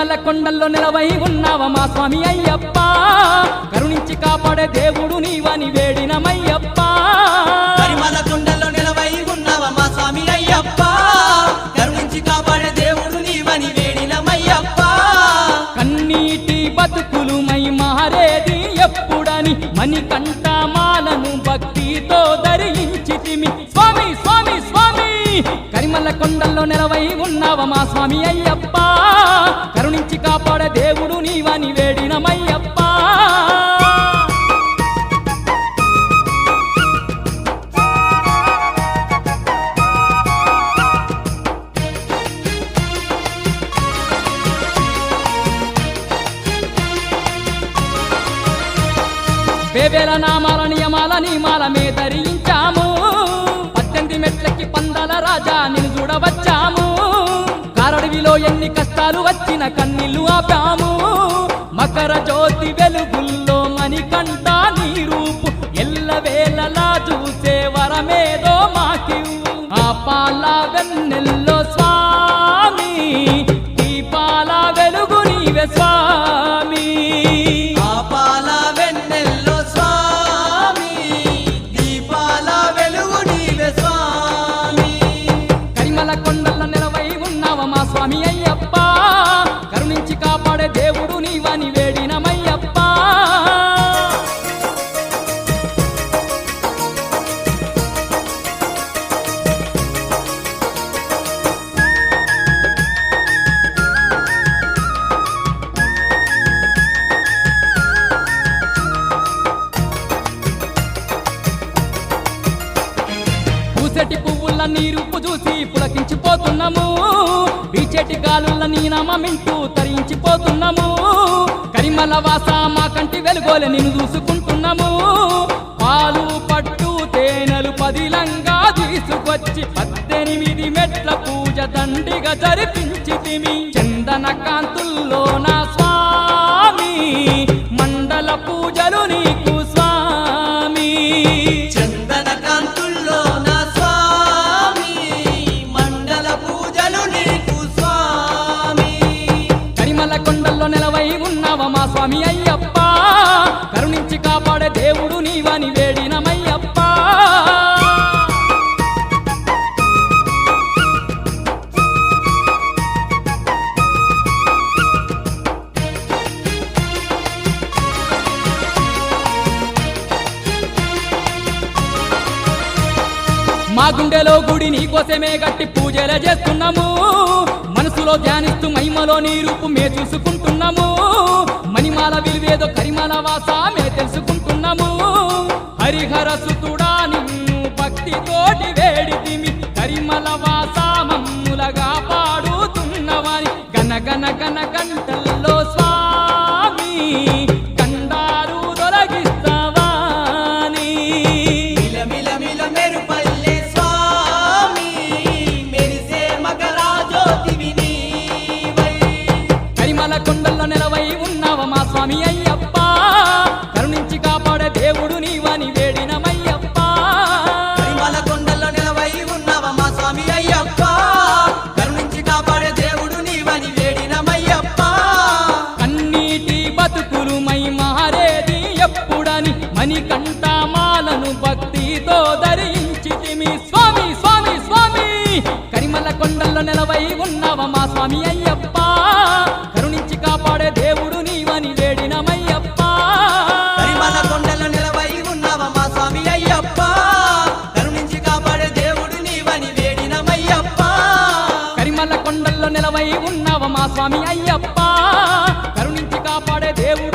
కరిమల కొండల్లో నిలవై ఉన్నావ మా స్వామి అయ్యప్ప కరుణించి కాపాడే దేవుడు నీవని వేడినమయ్యప్ప కరిమల కొండల్లో నిలవై ఉన్నావ మా స్వామి అయ్యప్ప కరుణించి కాపాడే దేవుడు నీవని వేడినమయ్యప్ప కన్నీటి బతుకులు మై మారేది ఎప్పుడని మణికంఠ మాలను భక్తితో ధరించితిమి స్వామి స్వామి స్వామి కరిమల కొండల్లో నిలవై ఉన్నావ మా స్వామి అయ్యప్ప కరుణించి కాపాడే దేవుడు నీవని వేడినమయ్యప్ప వేవేల నామాల నియమాల నియమాల మే ధరించాము 18 మెట్లకి పందాల రాజా నిన్ను చూడవచ్చాము కారడవిలో ఎన్ని కష్టాలు వచ్చిన కన్నీళ్లు ఆపాము మకర జ్యోతి వెలుగుల్లో మణికంఠ నీ రూపు ఎల్లవేళలా చూసే వరమేదో మాకివ్వు ఆ పాల వెన్నెల్లో స్వామి దీపాల వెలుగు నీవే స్వామి ఆపాల వెన్నెల్లో స్వామి దీపాల వెలుగు నీవే స్వామి కరిమల కొండల్లో నిలవై ఉన్నావ మా స్వామి అయ్యప్ప కరుణించి కాపాడే దేవుడు నీవని వేడినమయ్యప్ప పూసెటి పువ్వుల నీ రూపు చూసి పులకించిపోతున్నాము బీచెటి గాలుల నీ నామమింటూ తరించిపోతున్నాము కరిమల వాస మా కంటి వెలుగోలే నిన్ను చూసుకుంటున్నాము పాలు పట్టు తేనెలు పదిలంగా తీసుకొచ్చి 18 మెట్ల పూజ దండిగా జరిపించితిమి చందన కాంతుల్లో నా స్వామి మండల పూజలు నీకు స్వామి చందన కాంతుల్లో నా స్వామి మండల పూజలు నీకు స్వామి కరిమల కొండల్లో నిలవై ఉన్నావ మా స్వామి అయ్యప్ప కరుణించి కాపాడే దేవుడు నీవని వేడినమయ్యప్ప మా గుండెలో గుడి నీకోసమే గట్టి పూజలే చేస్తున్నాము మనసులో ధ్యానిస్తూ మహిమలో నీ రూపు మే చూసుకుంటున్నాము మణిమాల విలువేదో కరిమల వాస మే తెలుసుకుంటున్నాము హరిహర సుతుడా నిన్ను భక్తితోటి వేడితిమి కరిమల వాస మమ్ములగా పాడుతున్నవాని గన గన గన గంటల్లో స్వామి కండారు తొలగిస్తావాని మిల మిల మిల మెరుపల్లె స్వామి మెరిసే మకర జ్యోతివి నీవై కరిమల కొండల్లో నిలవై ఉన్నావ మా స్వామి అయ్యప్ప కరుణించి కాపాడే దేవుడు నీవని వేడినమయ్యప్ప కరిమల కొండల్లో నిలవై ఉన్నావ మా స్వామి అయ్యప్ప కరుణించి కాపాడే దేవుడు నీవని వేడినమయ్యప్ప కన్నీటి బతుకులు మై మారేది ఎప్పుడని మణికంఠ మాలను భక్తితో ధరించితిమి స్వామి స్వామి స్వామి కరిమల కొండల్లో నిలవై ఉన్నావ మా స్వామి అయ్యప్ప కరుణించి కాపాడే దేవుడు నీవని వేడినమయ్యప్ప కరిమల కొండల్లో నిలవై ఉన్నావ మా స్వామి అయ్యప్ప కరుణించి కాపాడే దేవుడు నీవని వేడినమయ్యప్ప కరిమల కొండల్లో నిలవై ఉన్నావ మా స్వామి అయ్యప్ప కరుణించి కాపాడే దేవుడు